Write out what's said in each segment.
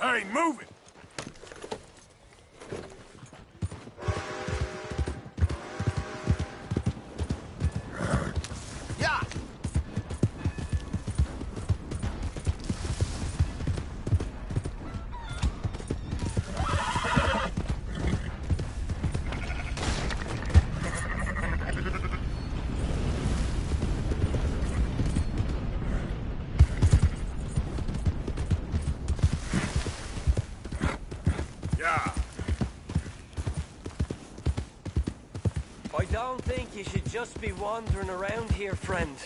Hey, move it! Yeah. I don't think you should just be wandering around here, friend.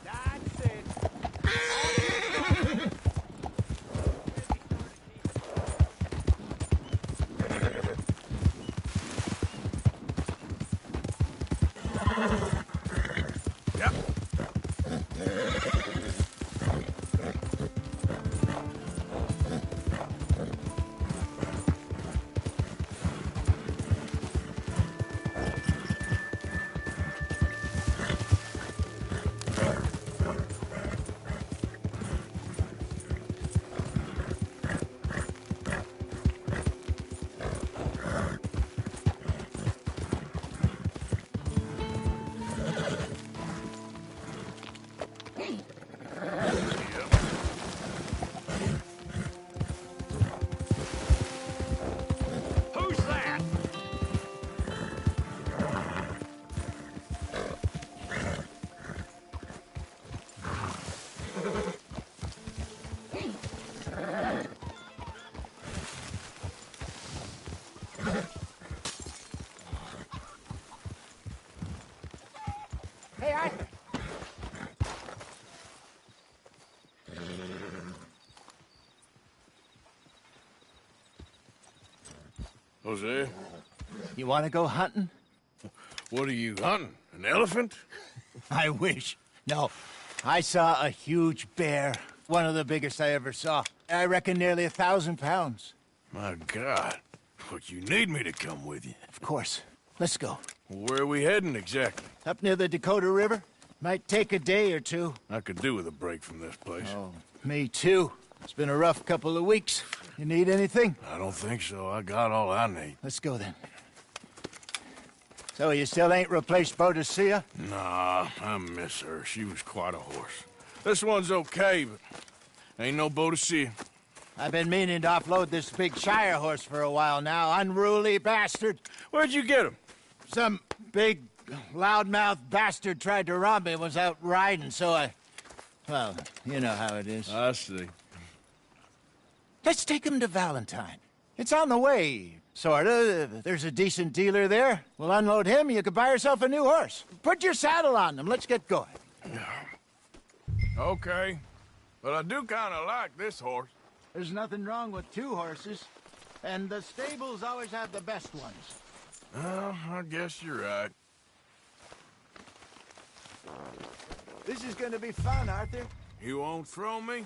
That's it. Yep. Who's that? Hey, Arthur. Jose, You want to go hunting? what are you hunting? An elephant? I wish. No, I saw a huge bear. One of the biggest I ever saw. I reckon nearly 1,000 pounds. My God. But you need me to come with you. Of course. Let's go. Where are we heading exactly? Up near the Dakota River. Might take a day or two. I could do with a break from this place. Oh, me too. It's been a rough couple of weeks. You need anything? I don't think so. I got all I need. Let's go then. So you still ain't replaced Boadicea? Nah, I miss her. She was quite a horse. This one's okay, but ain't no Boadicea. I've been meaning to offload this big Shire horse for a while now. Unruly bastard. Where'd you get him? Some big, loudmouth bastard tried to rob me and was out riding, so I... Well, you know how it is. I see. Let's take him to Valentine. It's on the way, sorta. There's a decent dealer there. We'll unload him, you could buy yourself a new horse. Put your saddle on him, let's get going. Okay. But I do kind of like this horse. There's nothing wrong with two horses, and the stables always have the best ones. Well, I guess you're right. This is gonna be fun, Arthur. You won't throw me?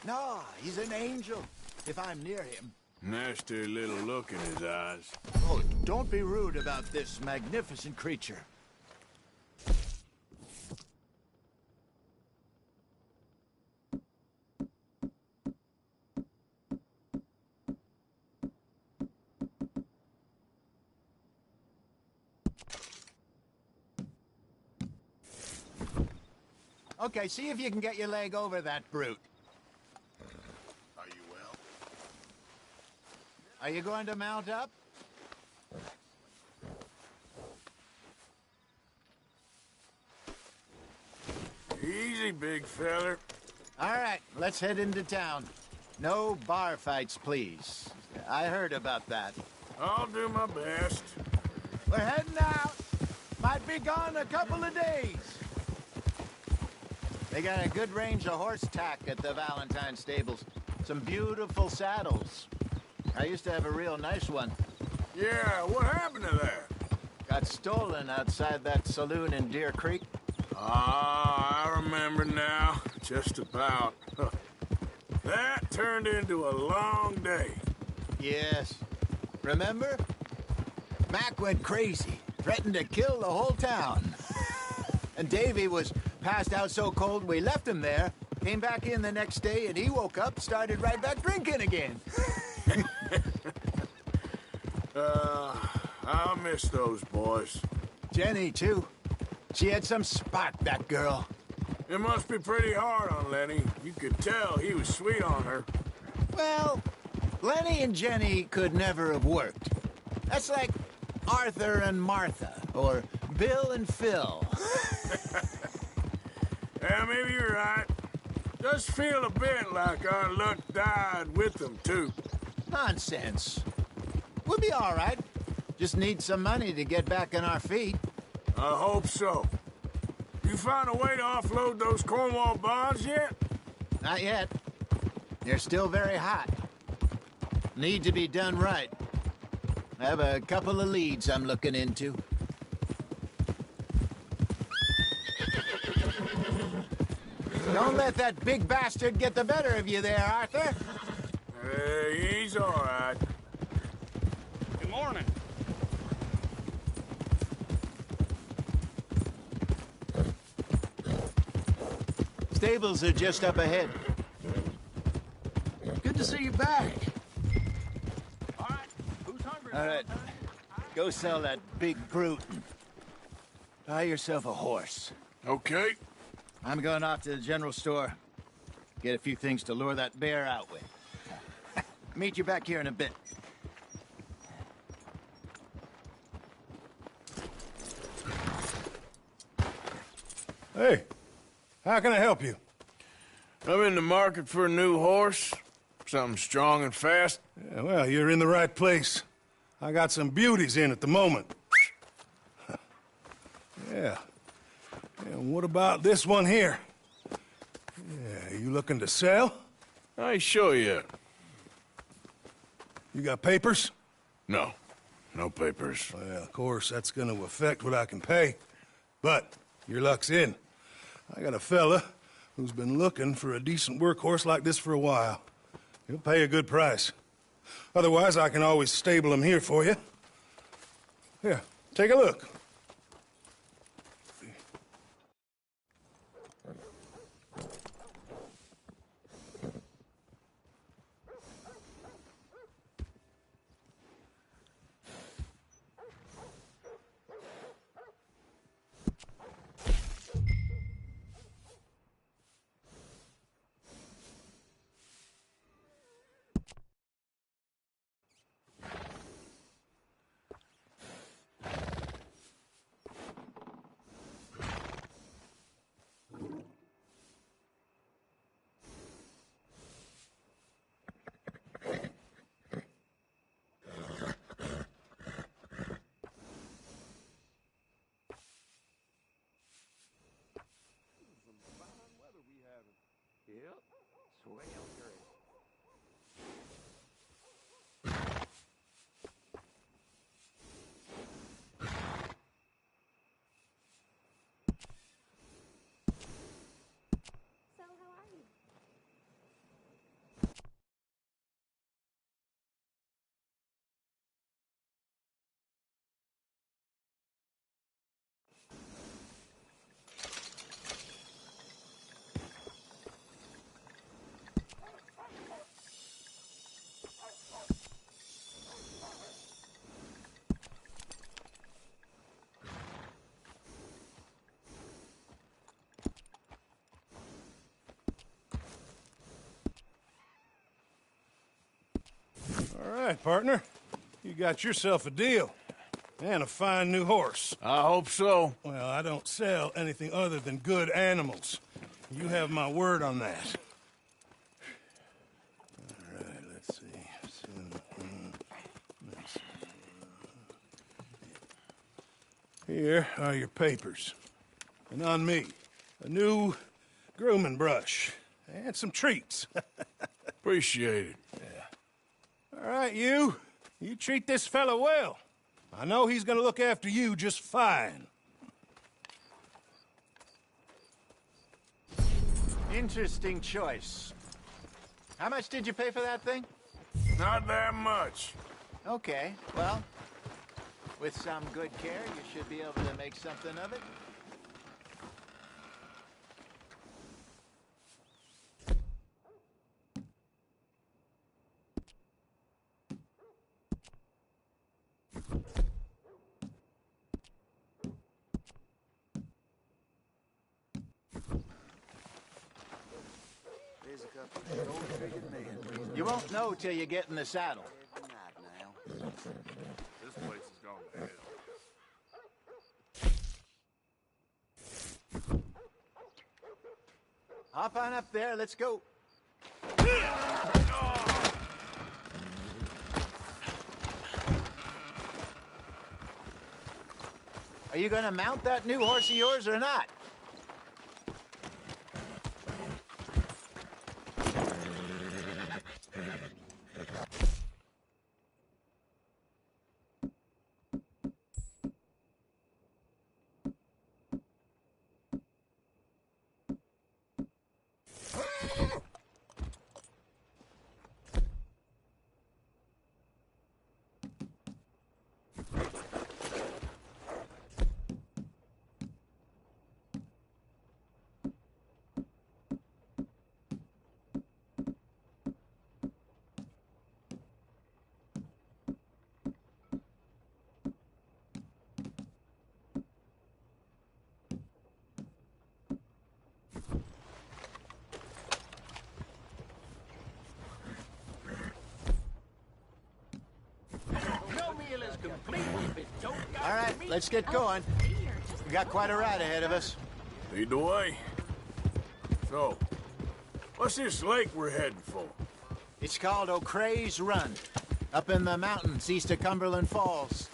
No, he's an angel, if I'm near him. Nasty little look in his eyes. Oh, don't be rude about this magnificent creature. Okay, see if you can get your leg over that brute. Are you well? Are you going to mount up? Easy, big feller. All right, let's head into town. No bar fights, please. I heard about that. I'll do my best. We're heading out. Might be gone a couple of days. They got a good range of horse tack at the Valentine stables. Some beautiful saddles. I used to have a real nice one. Yeah, what happened to that? Got stolen outside that saloon in Deer Creek. Ah, I remember now. Just about. That turned into a long day. Yes. Remember? Mac went crazy. threatened to kill the whole town. And Davy was passed out so cold we left him there, came back in the next day, and he woke up, started right back drinking again. I'll miss those boys. Jenny, too. She had some spark, that girl. It must be pretty hard on Lenny. You could tell he was sweet on her. Well, Lenny and Jenny could never have worked. That's like Arthur and Martha, or Bill and Phil. Yeah, maybe you're right. Does feel a bit like our luck died with them, too. Nonsense. We'll be all right. Just need some money to get back on our feet. I hope so. You found a way to offload those Cornwall bonds yet? Not yet. They're still very hot. Need to be done right. I have a couple of leads I'm looking into. Don't let that big bastard get the better of you there, Arthur. He's all right. Good morning. Stables are just up ahead. Good to see you back. All right. Who's hungry? All right. Go sell that big brute and buy yourself a horse. Okay. I'm going off to the general store. Get a few things to lure that bear out with. Meet you back here in a bit. Hey, how can I help you? I'm in the market for a new horse. Something strong and fast. Yeah, well, you're in the right place. I got some beauties in at the moment. Yeah. And what about this one here? Yeah, you looking to sell? I ain't sure yet. You got papers? No. No papers. Well, of course, that's gonna affect what I can pay. But your luck's in. I got a fella who's been looking for a decent workhorse like this for a while. He'll pay a good price. Otherwise, I can always stable him here for you. Here, take a look. Yep. Swell great. So how are you? All right, partner. You got yourself a deal. And a fine new horse. I hope so. Well, I don't sell anything other than good animals. You have my word on that. All right, let's see. Here are your papers. And on me, a new grooming brush. And some treats. Appreciate it. All right, you. You treat this fella well. I know he's gonna look after you just fine. Interesting choice. How much did you pay for that thing? Not that much. Okay, well, With some good care, you should be able to make something of it. You won't know till you get in the saddle. This place is going to hell. Hop on up there, let's go. Are you gonna mount that new horse of yours or not? All right, let's get going. We got quite a ride ahead of us. Lead the way. So, what's this lake we're heading for? It's called O'Creagh's Run, up in the mountains east of Cumberland Falls.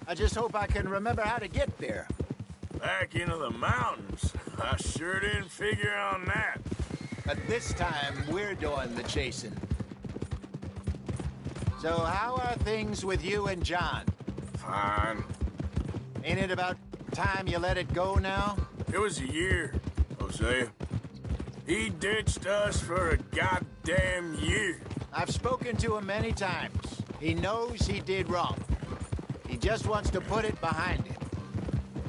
I just hope I can remember how to get there. Back into the mountains? I sure didn't figure on that. But this time, we're doing the chasing. So how are things with you and John? Fine. Ain't it about time you let it go now? It was a year, Hosea. He ditched us for a goddamn year. I've spoken to him many times. He knows he did wrong. He just wants to put it behind him.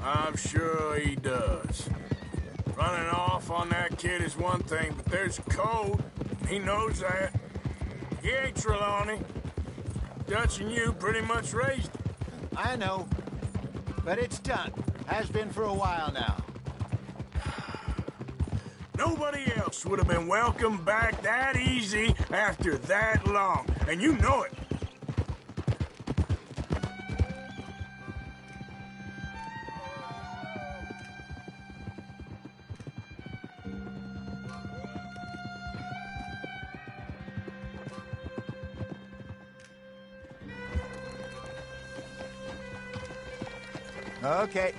I'm sure he does. Running off on that kid is one thing, but there's code. He knows that. He ain't Trelawney. Dutch and you pretty much raised him. I know. But it's done. Has been for a while now. Nobody else would have been welcomed back that easy after that long. And you know it. Okay.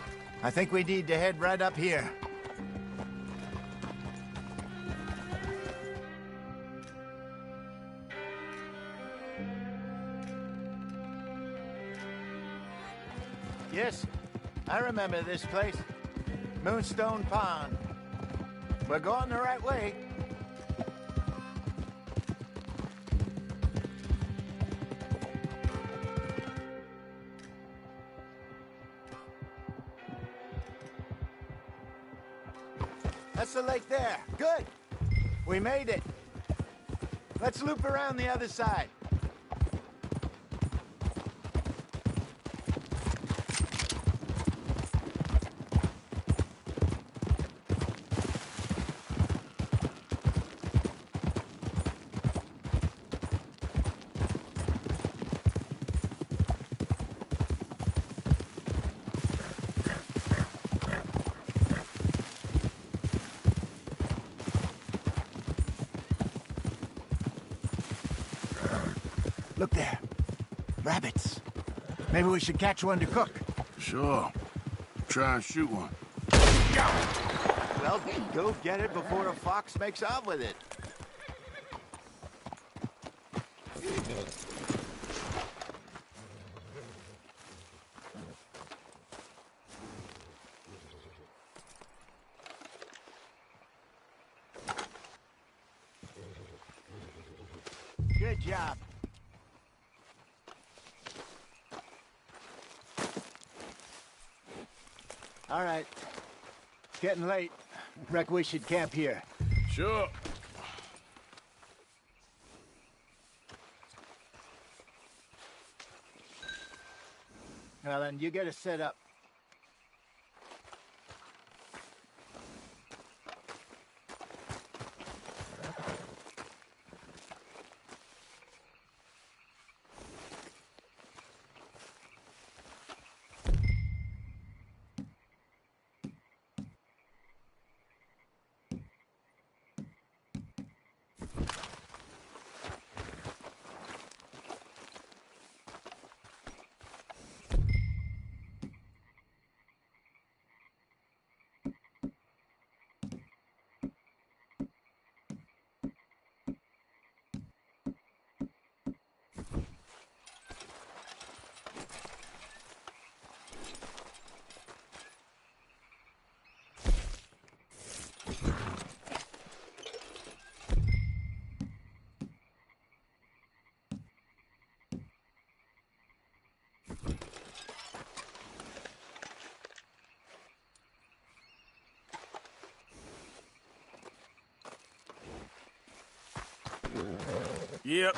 I think we need to head right up here. Yes, I remember this place. Moonstone Pond. We're going the right way. That's the lake there. Good. We made it. Let's loop around the other side. Look there. Rabbits. Maybe we should catch one to cook. Sure. Try and shoot one. Well, go get it before a fox makes off with it. Good job. All right. It's getting late. Reckon we should camp here. Sure. Well, then you get us set up. Yep.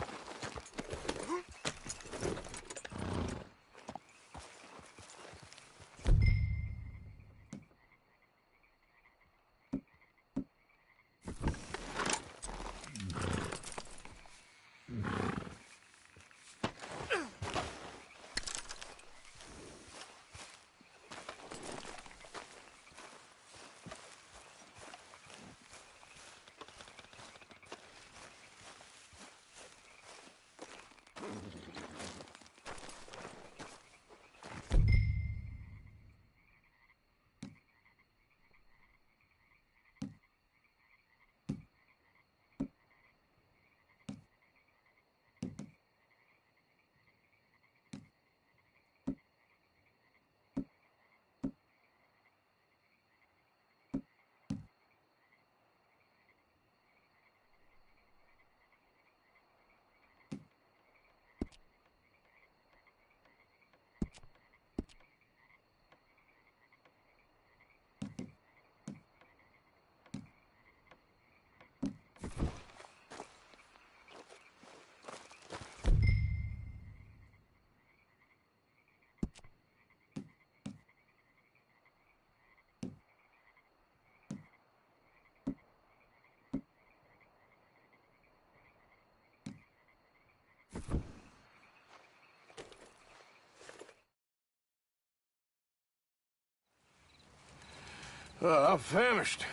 I'm famished.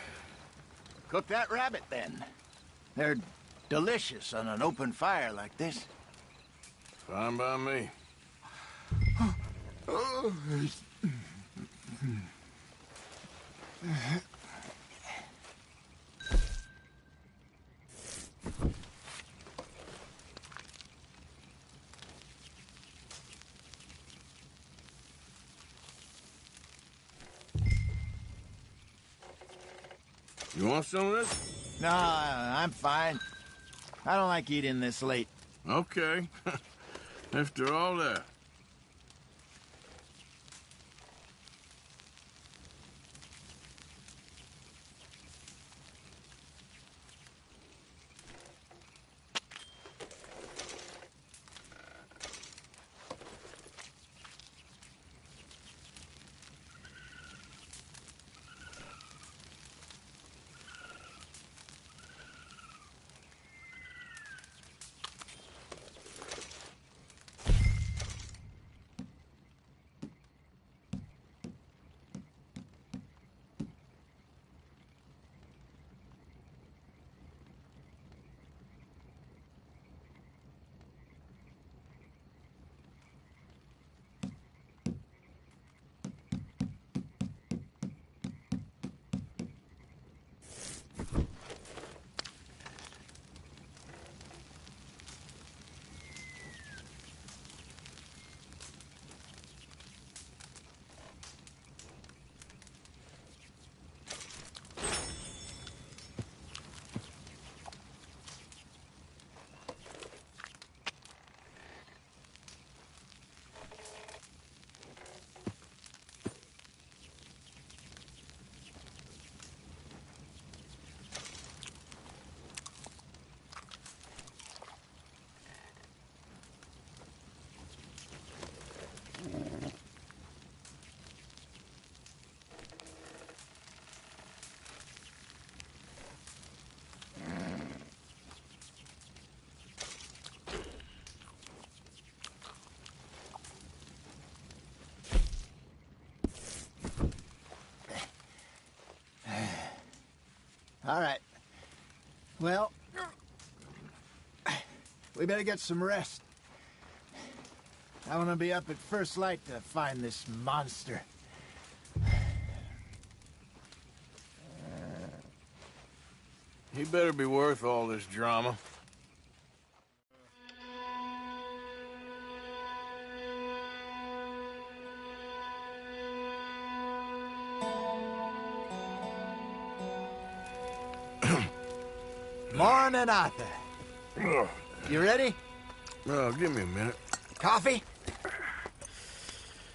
Cook that rabbit, then. They're delicious on an open fire like this. Fine by me. You want some of this? No, I'm fine. I don't like eating this late. Okay. After all that. Well, we better get some rest. I want to be up at first light to find this monster. He better be worth all this drama. Morning, Arthur. You ready? Oh, give me a minute. Coffee?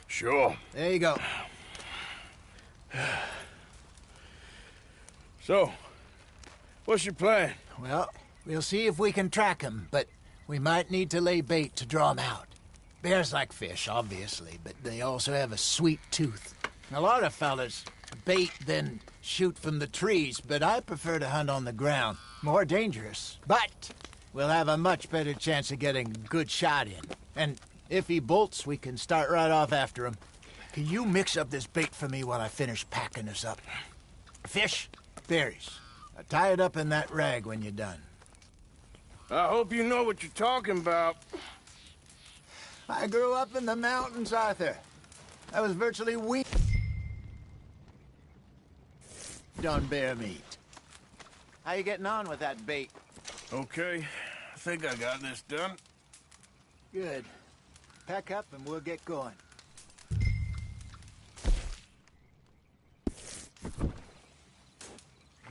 Sure. There you go. So, what's your plan? Well, we'll see if we can track him, but we might need to lay bait to draw him out. Bears like fish, obviously, but they also have a sweet tooth. A lot of fellas bait, then shoot from the trees, but I prefer to hunt on the ground. More dangerous, but we'll have a much better chance of getting a good shot in. And if he bolts, we can start right off after him. Can you mix up this bait for me while I finish packing this up? Fish, berries. Now tie it up in that rag when you're done. I hope you know what you're talking about. I grew up in the mountains, Arthur. I was virtually weak on bear meat. How you getting on with that bait? Okay, I think I got this done. Good. Pack up and we'll get going.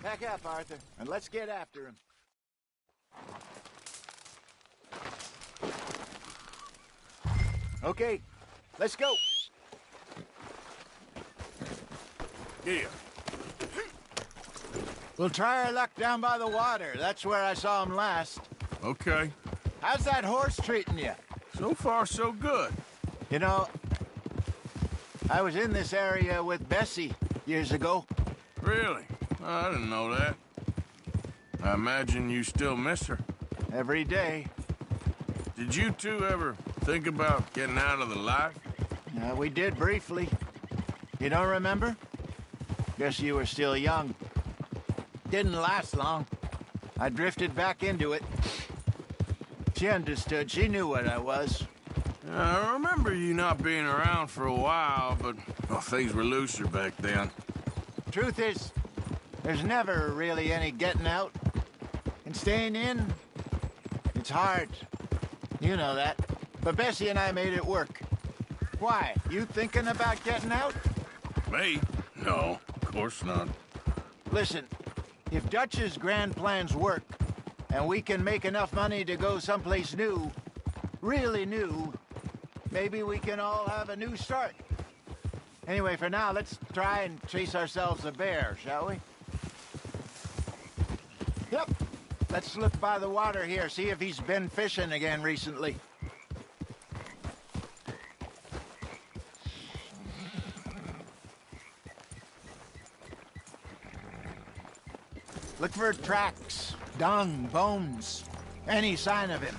Pack up, Arthur, and let's get after him. Okay, let's go. Yeah. We'll try our luck down by the water. That's where I saw him last. Okay. How's that horse treating you? So far, so good. You know, I was in this area with Bessie years ago. Really? I didn't know that. I imagine you still miss her. Every day. Did you two ever think about getting out of the life? We did briefly. You don't remember? Guess you were still young. Didn't last long. I drifted back into it. She understood. She knew what I was. I remember you not being around for a while, but well, things were looser back then. Truth is, there's never really any getting out. And staying in, it's hard. You know that. But Bessie and I made it work. Why? You thinking about getting out? Me? No, of course not. Listen, if Dutch's grand plans work, and we can make enough money to go someplace new, really new, maybe we can all have a new start. Anyway, for now, let's try and chase ourselves a bear, shall we? Yep. Let's look by the water here, see if he's been fishing again recently. Look for tracks, dung, bones, any sign of him.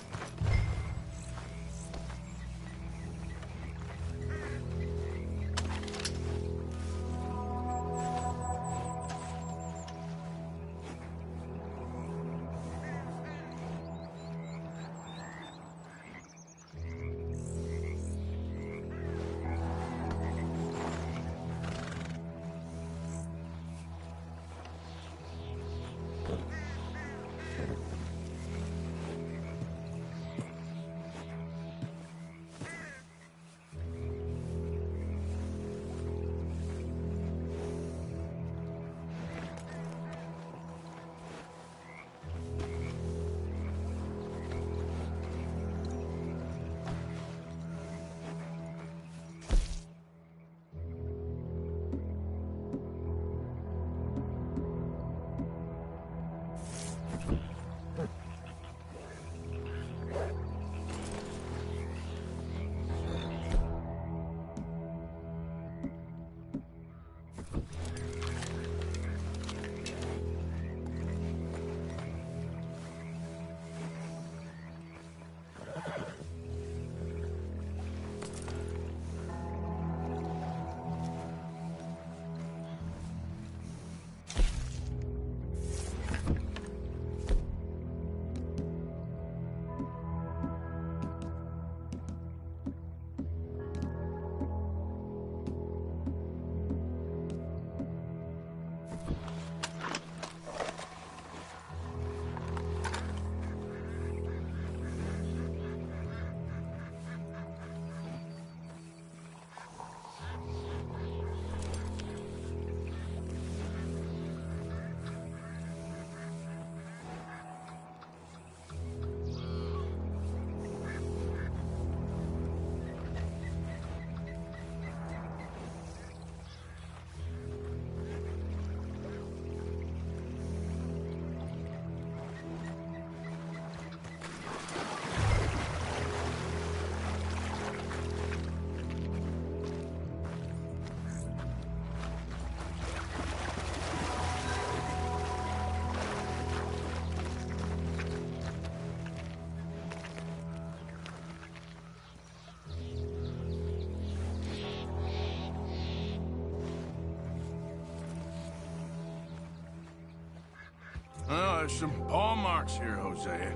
There's some paw marks here, Hosea.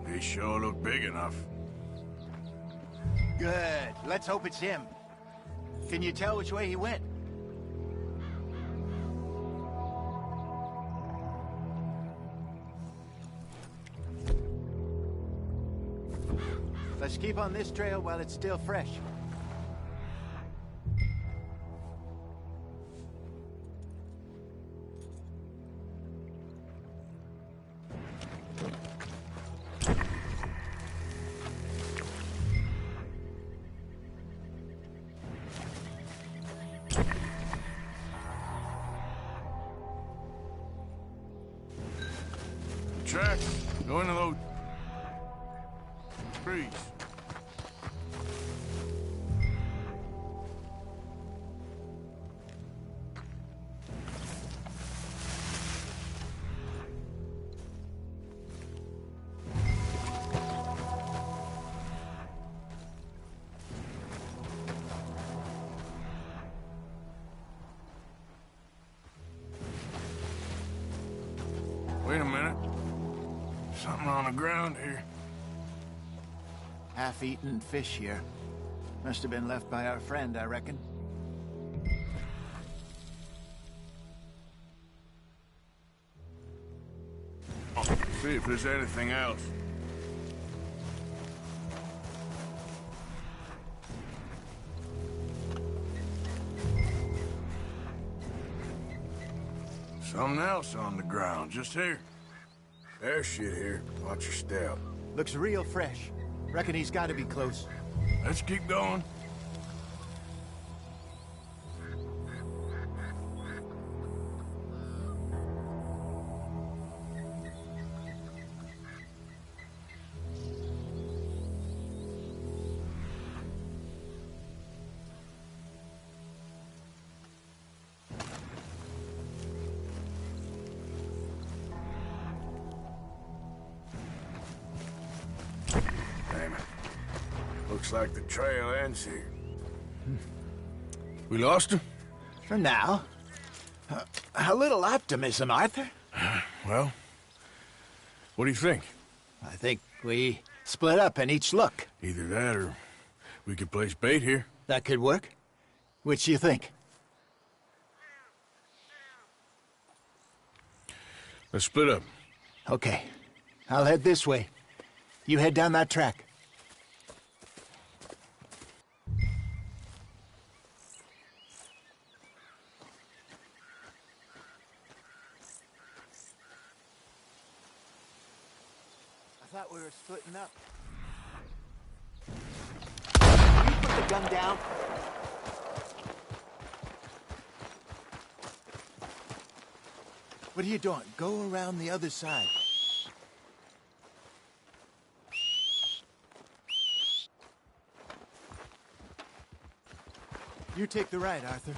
They sure look big enough. Good. Let's hope it's him. Can you tell which way he went? Let's keep on this trail while it's still fresh. Track, go into those trees. Wait a minute. Something on the ground here. Half-eaten fish here. Must have been left by our friend, I reckon. See if there's anything else. Something else on the ground, just here. There's shit here. Watch your step. Looks real fresh. Reckon he's got to be close. Let's keep going. Damn it. Looks like the trail ends here. We lost him? For now. A little optimism, Arthur. Well, what do you think? I think we split up and each look. Either that or we could place bait here. That could work. Which do you think? Let's split up. Okay. I'll head this way. You head down that track. I thought we were splitting up. Can you put the gun down? What are you doing? Go around the other side. You take the right, Arthur.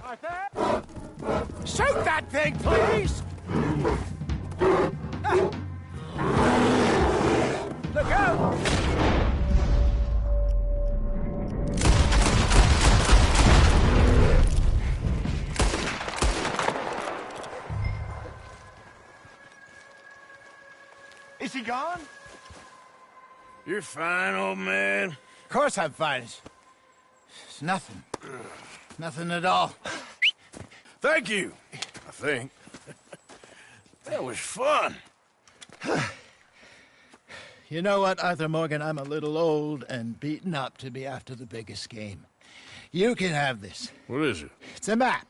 Arthur? Shoot that thing, please! Look out! Is he gone? You're fine, old man. Of course I'm fine. It's nothing. Nothing at all. Thank you, I think. That was fun. You know what, Arthur Morgan? I'm a little old and beaten up to be after the biggest game. You can have this. What is it? It's a map.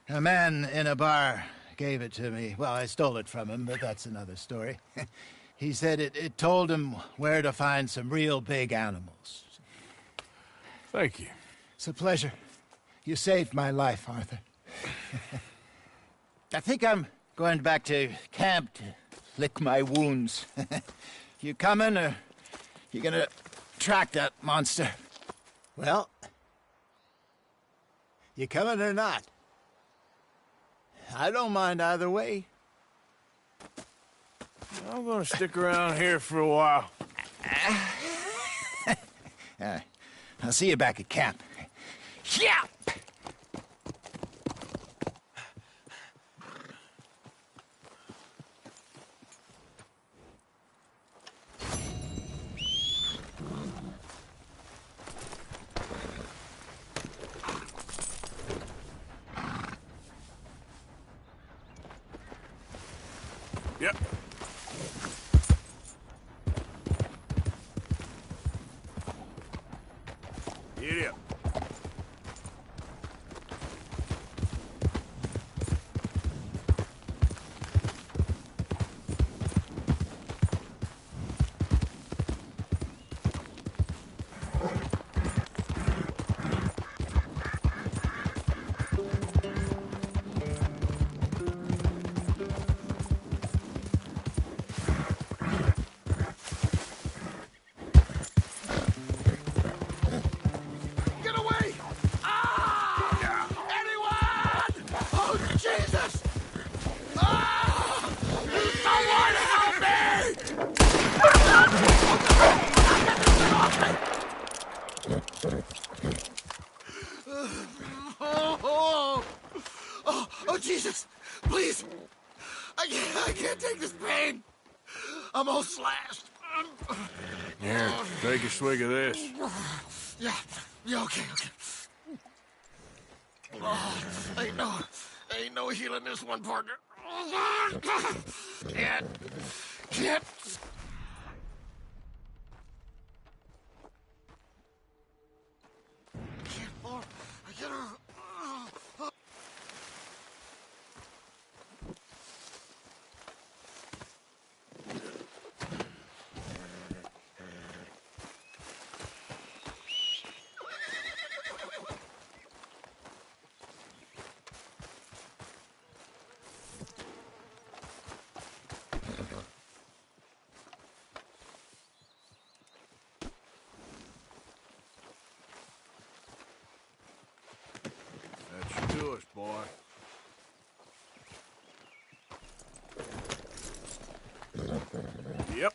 A man in a bar gave it to me. Well, I stole it from him, but that's another story. He said it told him where to find some real big animals. Thank you. It's a pleasure. You saved my life, Arthur. I think I'm going back to camp to lick my wounds. You coming, or you gonna track that monster? Well, you coming or not? I don't mind either way. I'm gonna stick around here for a while. I'll see you back at camp. Yeah! Yep. Giddy up. Oh, Jesus! Please! I can't take this pain! I'm all slashed. Here, take a swig of this. Yeah, okay. Oh, ain't no healing this one, partner. Can't. That should do us, boy. Yep.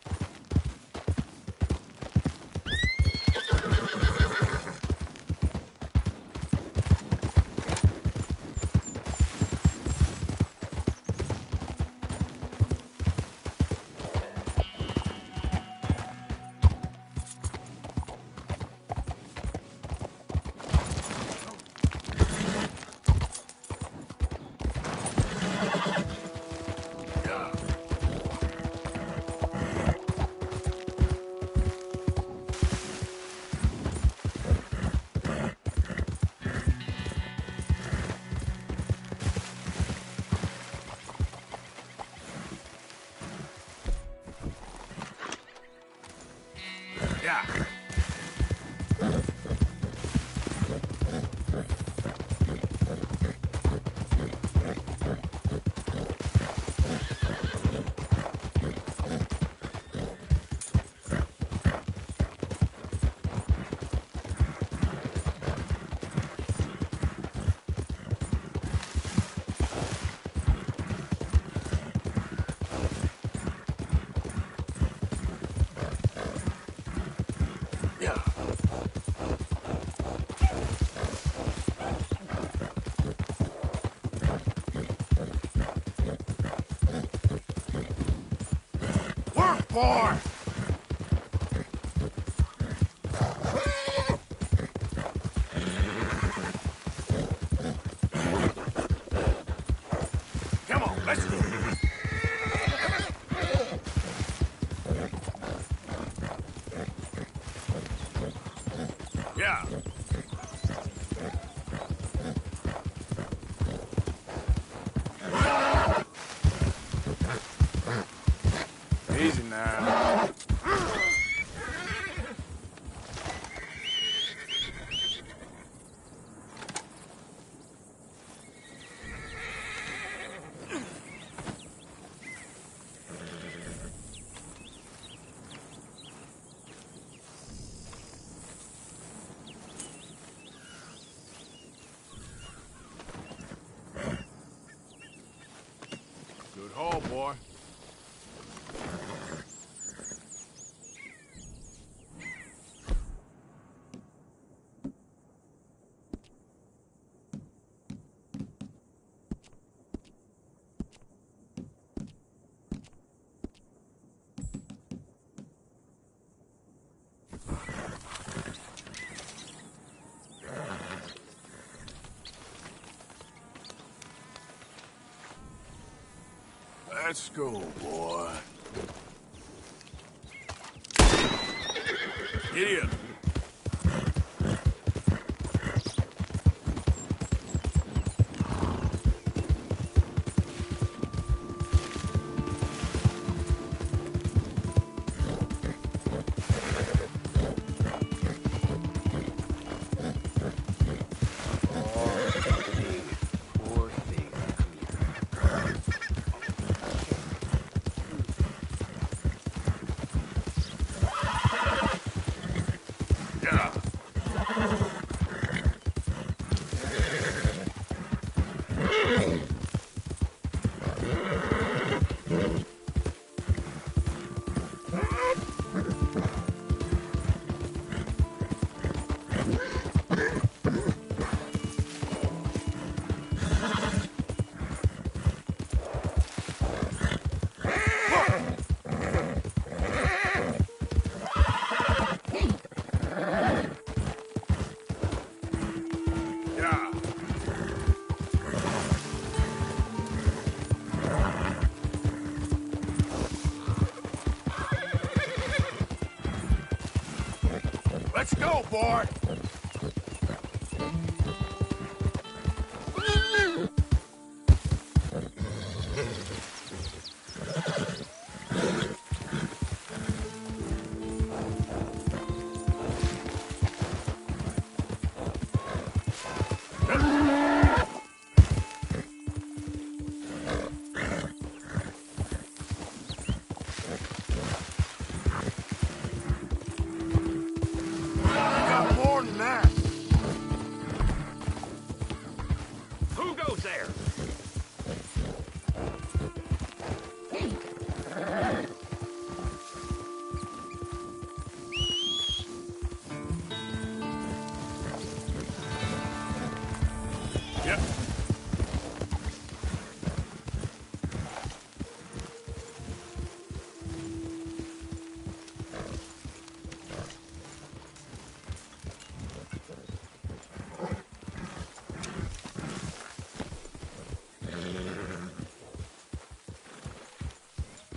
Yeah. for? Come on, let's go. Yeah. Easy now. Good haul, boy. Let's go, boy. Giddy up. Let's go, boy! Yep.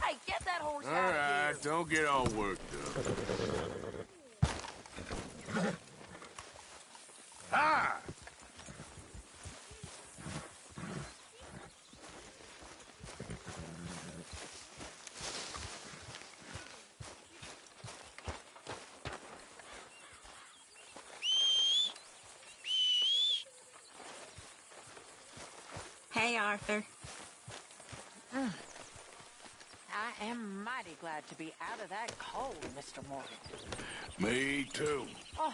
Hey, get that horse All out of right, here. don't get all worked up. Ah! Hey, Arthur. I am mighty glad to be out of that cold, Mr. Morgan. Me too. Oh,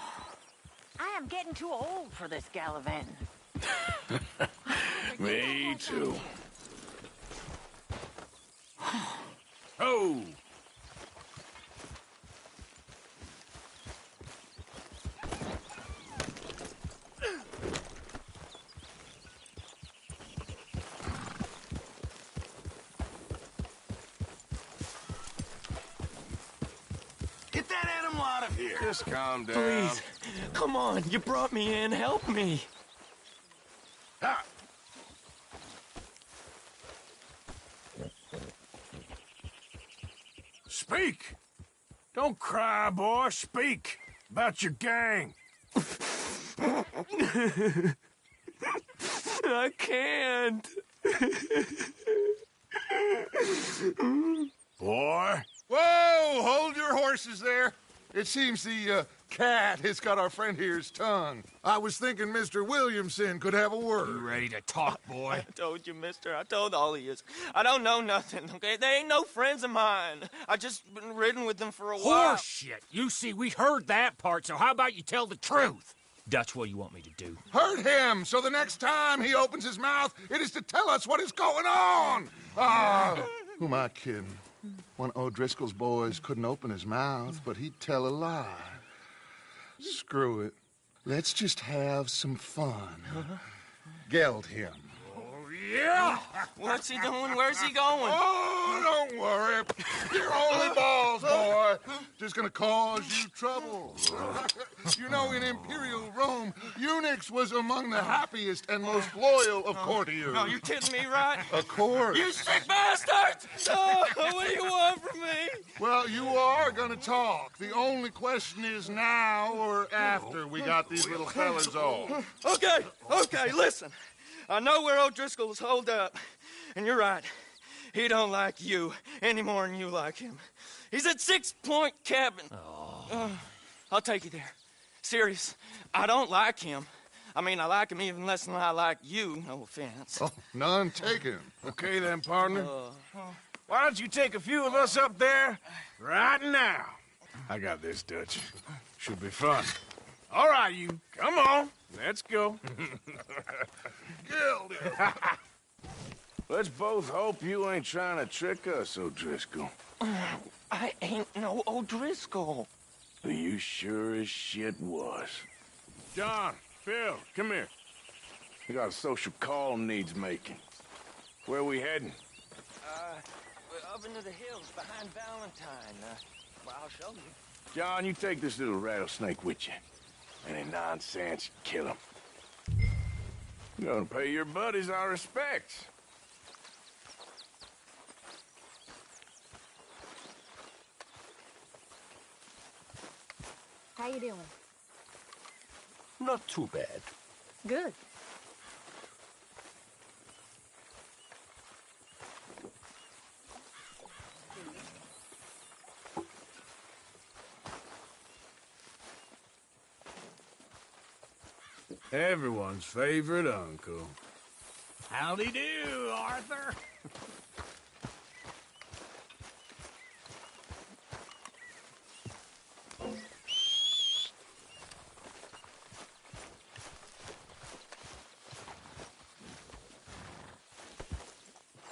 I am getting too old for this gallivanting. Me too. Oh! him out of here. Just calm down. Please, come on. You brought me in. Help me. Ha! Speak! Don't cry, boy. Speak about your gang. I can't. Boy. Whoa! Hold your horses there. It seems the cat has got our friend here's tongue. I was thinking Mr. Williamson could have a word. You ready to talk, boy? I told you, mister. I told all of you. I don't know nothing, okay? They ain't no friends of mine. I just been riding with them for a while. Horse shit. You see, we heard that part, so how about you tell the truth? That's what you want me to do. Hurt him, so the next time he opens his mouth, it is to tell us what is going on. Who am I kidding? One of O'Driscoll's boys couldn't open his mouth, but he'd tell a lie. Screw it. Let's just have some fun. Geld him. Yeah! What's he doing? Where's he going? Oh, don't worry. You're only balls, boy. Just gonna cause you trouble. You know, in Imperial Rome, eunuchs was among the happiest and most loyal of courtiers. No, you kidding me, right? Of course. You sick bastard! Oh, what do you want from me? Well, you are gonna talk. The only question is now or after we got these little fellas off. Okay, listen. I know where O'Driscoll's holed up, and you're right. He don't like you any more than you like him. He's at 6 Point Cabin. I'll take you there. Serious, I don't like him. I mean, I like him even less than I like you, no offense. Oh, none taken. Okay then, partner. Why don't you take a few of us up there right now? I got this, Dutch. Should be fun. All right, you. Come on. Let's go. Let's both hope you ain't trying to trick us, O'Driscoll. I ain't no O'Driscoll. You sure as shit was. John, Phil, come here. We got a social call needs making. Where we heading? We're up into the hills behind Valentine. Well, I'll show you. John, you take this little rattlesnake with you. Any nonsense, kill him. You're gonna pay your buddies our respects. How you doing? Not too bad. Good. Everyone's favorite uncle. Howdy do, Arthur.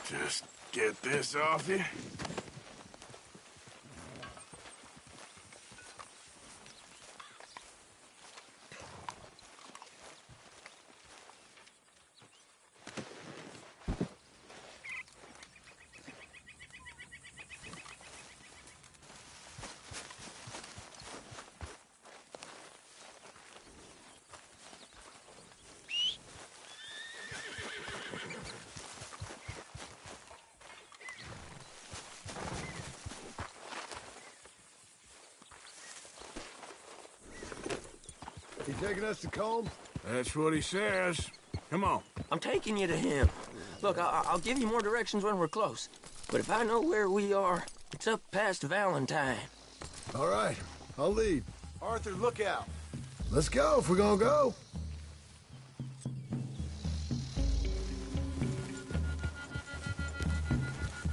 Just get this off you. You taking us to Combe? That's what he says. Come on. I'm taking you to him. Look, I'll give you more directions when we're close. But if I know where we are, it's up past Valentine. All right, I'll lead. Arthur, look out. Let's go if we're gonna go.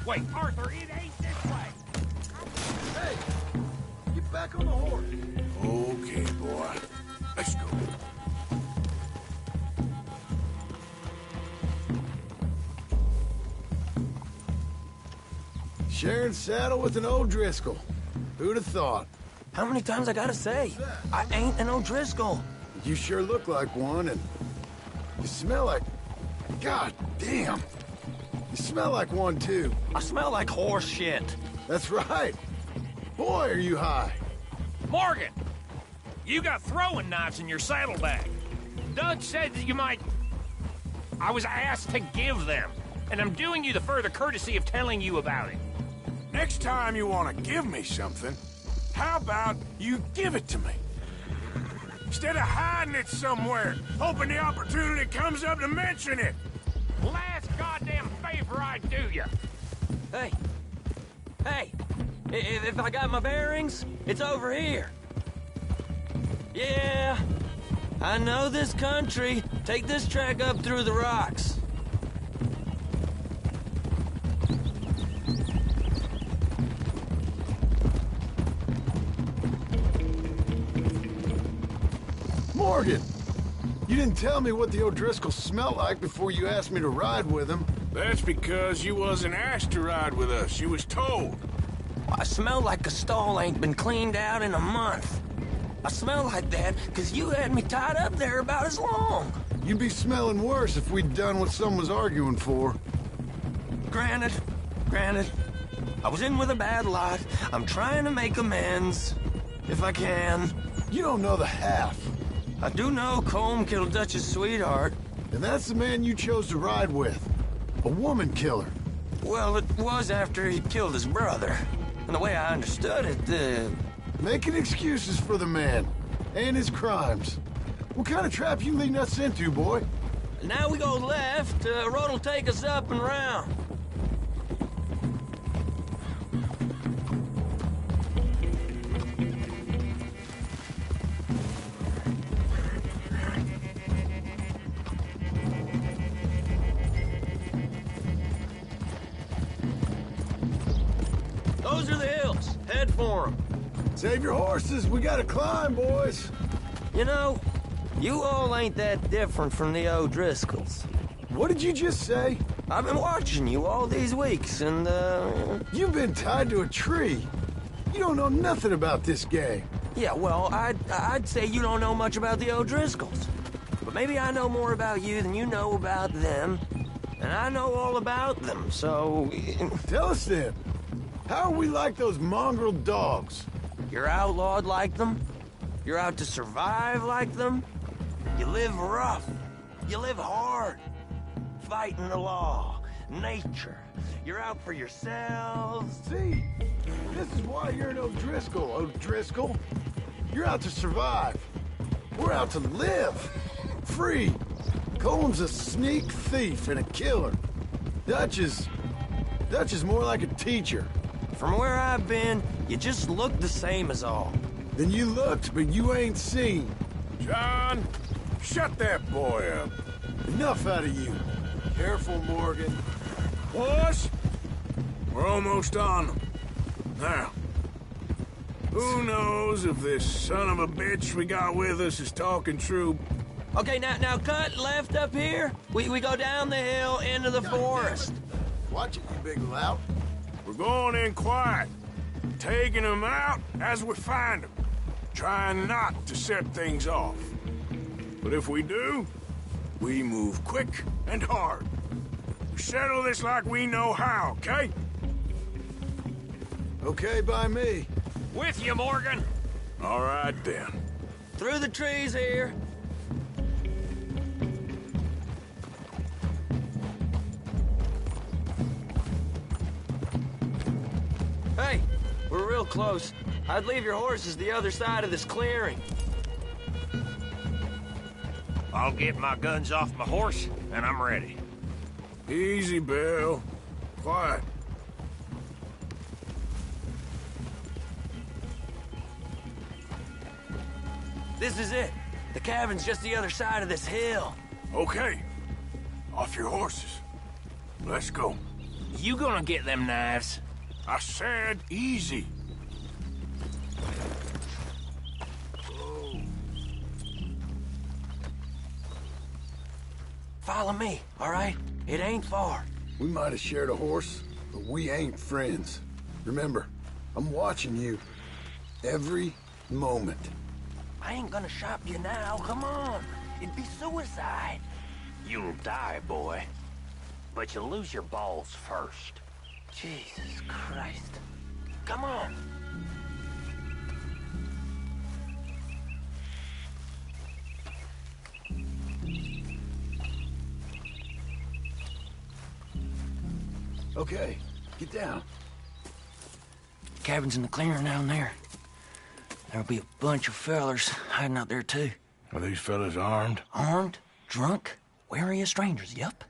Wait, Arthur, it ain't this way. Hey, get back on the horse. Okay, boy. Let's go. Sharing saddle with an O'Driscoll. Who'd have thought? How many times I gotta say? I ain't an O'Driscoll. You sure look like one, and you smell like... God damn. You smell like one, too. I smell like horse shit. That's right. Boy, are you high. Morgan! You got throwing knives in your saddlebag. Dutch said that you might... I was asked to give them, and I'm doing you the further courtesy of telling you about it. Next time you want to give me something, how about you give it to me? Instead of hiding it somewhere, hoping the opportunity comes up to mention it. Last goddamn favor I do you. Hey. Hey. If I got my bearings, it's over here. Yeah. I know this country. Take this track up through the rocks. Morgan! You didn't tell me what the O'Driscolls smell like before you asked me to ride with them. That's because you wasn't asked to ride with us. You was told. I smell like a stall ain't been cleaned out in a month. I smell like that because you had me tied up there about as long. You'd be smelling worse if we'd done what someone's arguing for. Granted. I was in with a bad lot. I'm trying to make amends, if I can. You don't know the half. I do know Colm killed Dutch's sweetheart. And that's the man you chose to ride with. A woman killer. Well, it was after he killed his brother. And the way I understood it, Making excuses for the man. And his crimes. What kind of trap you leading us into, boy? Now we go left. Road'll take us up and round. Those are the hills. Head for them. Save your horses. We gotta climb, boys. You know, you all ain't that different from the O'Driscolls. What did you just say? I've been watching you all these weeks, and, You've been tied to a tree. You don't know nothing about this gang. Yeah, well, I'd say you don't know much about the O'Driscolls. But maybe I know more about you than you know about them. And I know all about them, so... Tell us then. How are we like those mongrel dogs? You're outlawed like them? You're out to survive like them? You live rough. You live hard. Fighting the law. Nature. You're out for yourselves. See? This is why you're an O'Driscoll, O'Driscoll. You're out to survive. We're out to live. Free. Colm's a sneak thief and a killer. Dutch is more like a teacher. From where I've been, you just look the same as all. Then you looked, but you ain't seen. John, shut that boy up. Enough out of you. Careful, Morgan. Boys, we're almost on them. Now, who knows if this son of a bitch we got with us is talking true? Okay, now cut left up here. We go down the hill into the forest. Watch it, you big lout. We're going in quiet, taking them out as we find them, trying not to set things off. But if we do, we move quick and hard. We settle this like we know how, okay? Okay by me. With you, Morgan. All right, then. Through the trees here. Hey, we're real close. I'd leave your horses the other side of this clearing. I'll get my guns off my horse, and I'm ready. Easy, Bill. Quiet. This is it. The cabin's just the other side of this hill. Okay. Off your horses. Let's go. You gonna get them knives? I said easy. Follow me, all right? It ain't far. We might have shared a horse, but we ain't friends. Remember, I'm watching you. Every moment. I ain't gonna shop you now, come on. It'd be suicide. You'll die, boy. But you'll lose your balls first. Jesus Christ. Come on. Okay, get down. Cabin's in the clearing down there. There'll be a bunch of fellers hiding out there, too. Are these fellas armed? Armed, drunk, wary of strangers, yep.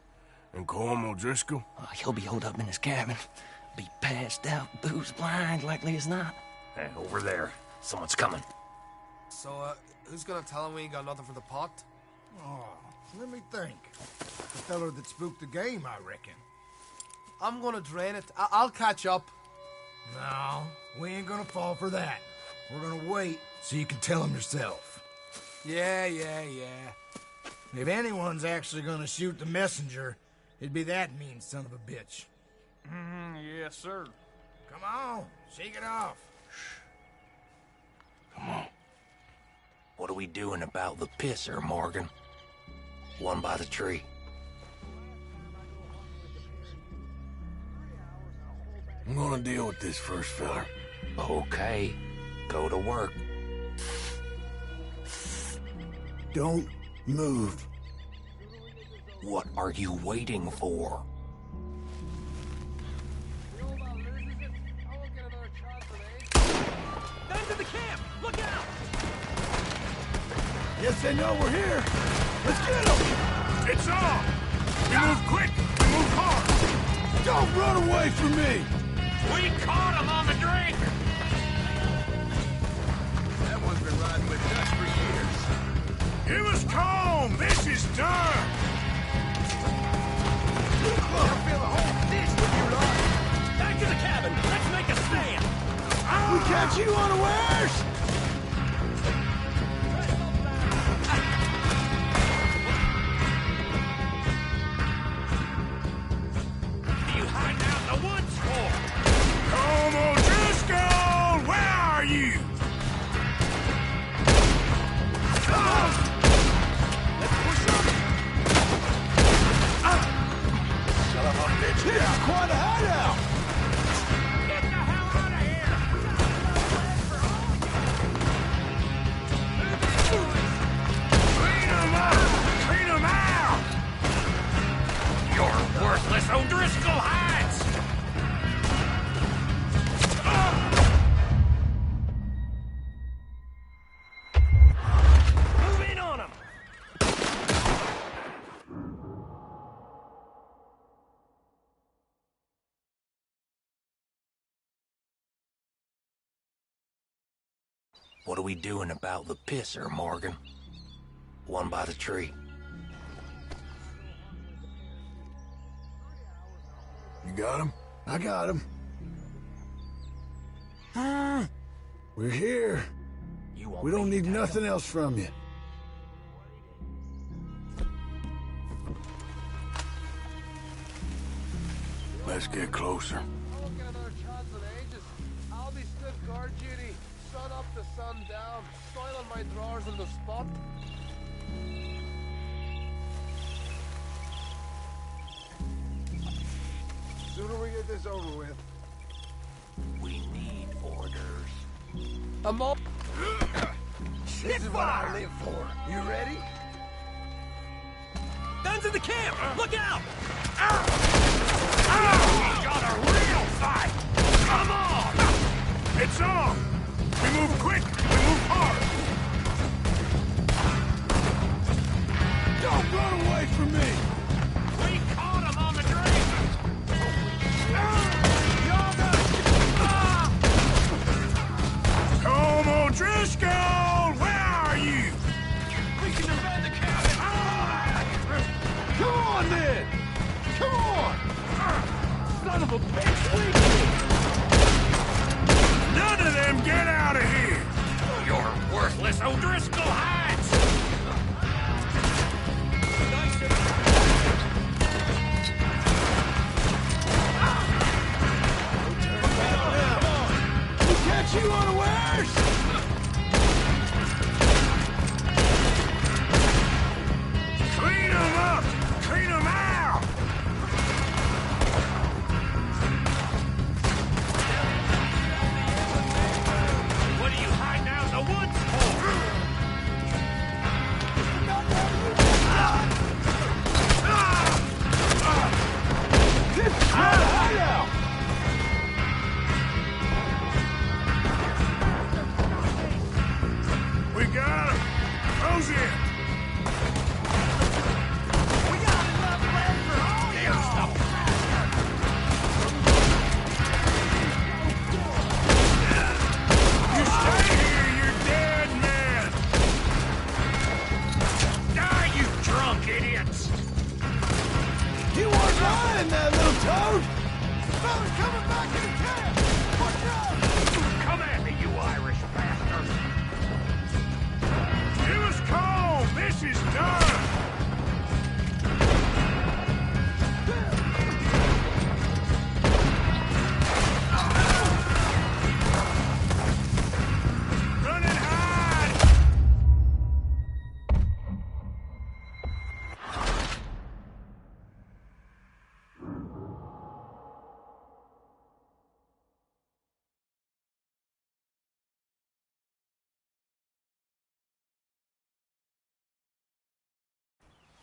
And Colm O'Driscoll? He'll be holed up in his cabin. Be passed out, booze blind, likely as not. Hey, over there. Someone's coming. So, who's gonna tell him we ain't got nothing for the pot? Oh, let me think. The feller that spooked the game, I reckon. I'm gonna drain it. I'll catch up. No, we ain't gonna fall for that. We're gonna wait so you can tell him yourself. Yeah. If anyone's actually gonna shoot the messenger, it'd be that mean son of a bitch. Yes, sir. Come on, shake it off. Come on. What are we doing about the pisser, Morgan? One by the tree. I'm gonna deal with this first fella. Okay, go to work. Don't move. What are you waiting for? Guns in the camp! Look out! Yes, they know we're here. Let's get them. It's on! We move quick! We move hard! Don't run away from me. We caught him on the drink! That one's been riding with Dutch for years. Give us Colm! This is done! I'll fill a whole dish with you lot. Back to the cabin! Let's make a stand! We catch you unawares. What are you hiding out in the woods for? Colm O'Driscoll! Where are you? Let's push on! Son of a bitch! This is quite a hideout. Get the hell out of here! Clean them up! Clean them out! Your worthless O'Driscoll hides! Move in on him! What are we doing about the pisser, Morgan? One by the tree. You got him? I got him. We're here. You won't We don't be need attacked. nothing else from you. Let's get closer. I won't get another chance in ages. I'll be stood guard duty, sun up to sun down, soiling my drawers in the spot. Sooner we get this over with. We need orders. I'm all... This is what I live for. You ready? Guns in the camp! Look out! We got a real fight! Come on! It's on! We move quick! We move hard! Don't run away from me. We caught him on the drink! Colm O'Driscoll! Where are you? We can defend the cabin! Come on, then. Come on. Son of a bitch! None of them get out of here! Your worthless O'Driscoll hides! We catch you unawares. Clean them up! Clean them out! What are you hiding out in the woods for? This is quite a hideout. Close in! We got enough left for all y'all! You stay here, you're dead men! Die, you drunk idiots! You weren't lying, that little toad! Fella's coming back in the camp! Watch out! Come at me, you Irish bastard! It was cold! This is done! Run and hide!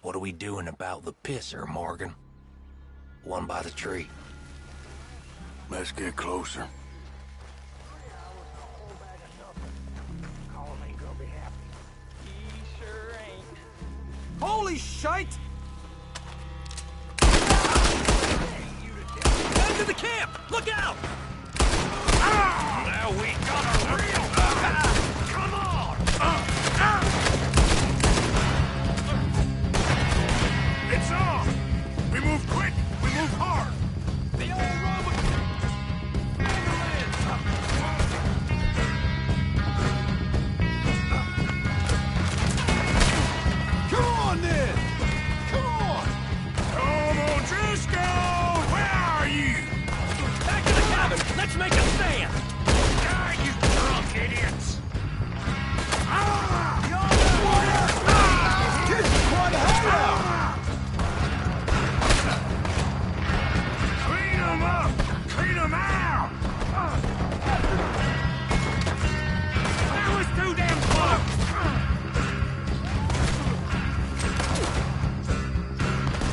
What are we doing about the pisser, Morgan? One by the tree. Let's get closer. Colin ain't gonna be happy. He sure ain't. Holy shite! Back to the camp! Look out! Now we got a real... Come on! It's on! We move quick! We move hard! The old Roman... Come on, then! Come on! Tom O'Driscoll! Where are you? Back to the cabin! Let's make a stand! Die, you drunk idiots! This is quite a hideout! Clean them up! Clean them out! That was too damn close!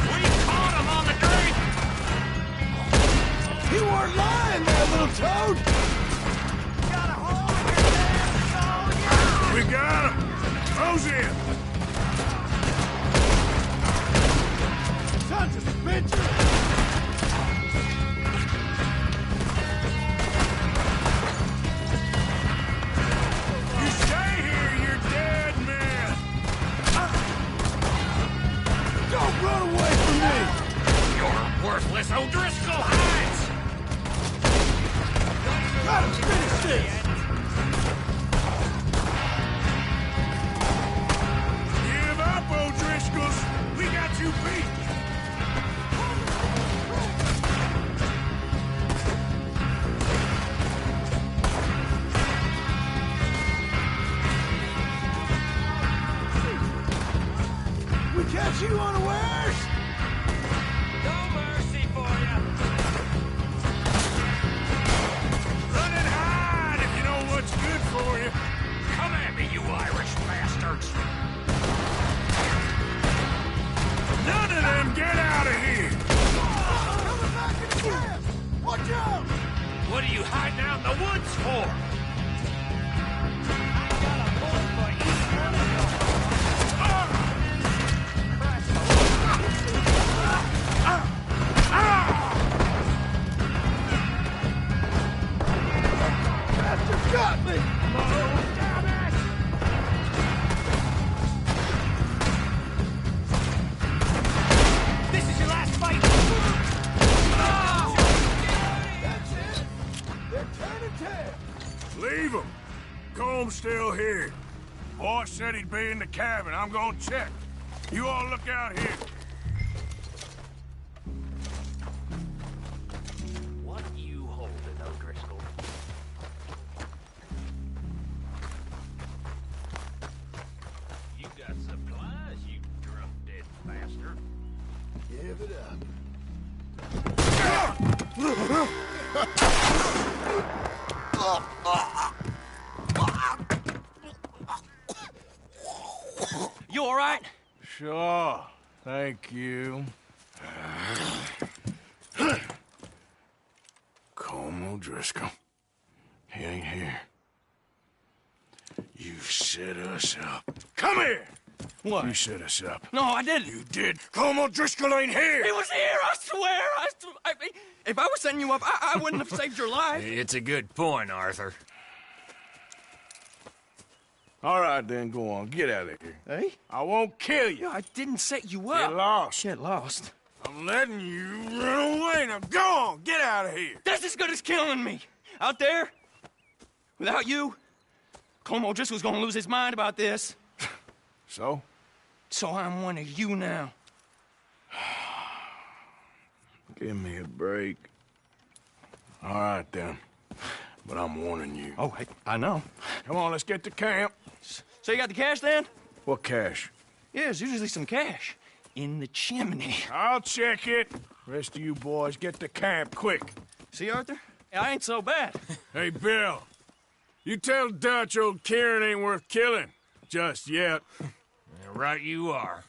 We caught him on the drink! You weren't lying, that little toad! Got a hole in your damn soul, We got him! Close in! Sons of bitches! You stay here, you're dead men! Don't run away from me! You're worthless O'Driscoll hides! Let us finish this! Give up, O'Driscolls! We got you beat! We catch you unawares! No mercy for you. Run and hide if you know what's good for you! Come at me, you Irish bastards! None of them get out of here! Coming back in the camp! Watch out! What are you hiding out in the woods for? Bastard got me! This is your last fight! That's it! They're turning tail! Leave him! Comb's still here. Boss said he'd be in the cabin. I'm gonna check. You all look out here. What are you holding, O'Driscoll? You got supplies, you drunk dead bastard. Give it up. You all right? Sure. Thank you. Colm O'Driscoll. He ain't here. You set us up. Come here! What? You set us up. No, I didn't. You did. Colm O'Driscoll ain't here! He was here, I swear! If I was setting you up, I wouldn't have saved your life. It's a good point, Arthur. All right, then, go on. Get out of here. Hey? I won't kill you. I didn't set you up. Get lost. Get lost. I'm letting you run away. Now go on. Get out of here. That's as good as killing me. Out there, without you, Colm O'Driscoll's gonna lose his mind about this. So? So I'm one of you now. Give me a break. All right, then. But I'm warning you. Oh, hey, I know. Come on, let's get to camp. So you got the cash, then? What cash? Yeah, there's usually some cash in the chimney. I'll check it. Rest of you boys, get to camp, quick. See, Arthur? I ain't so bad. Hey, Bill. You tell Dutch old Kieran ain't worth killing. Just yet. Right you are.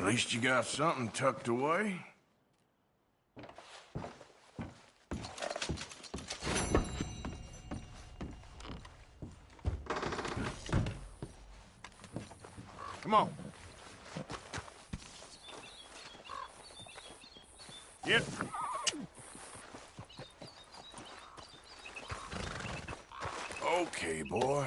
At least you got something tucked away. Come on. Yep. Okay, boy.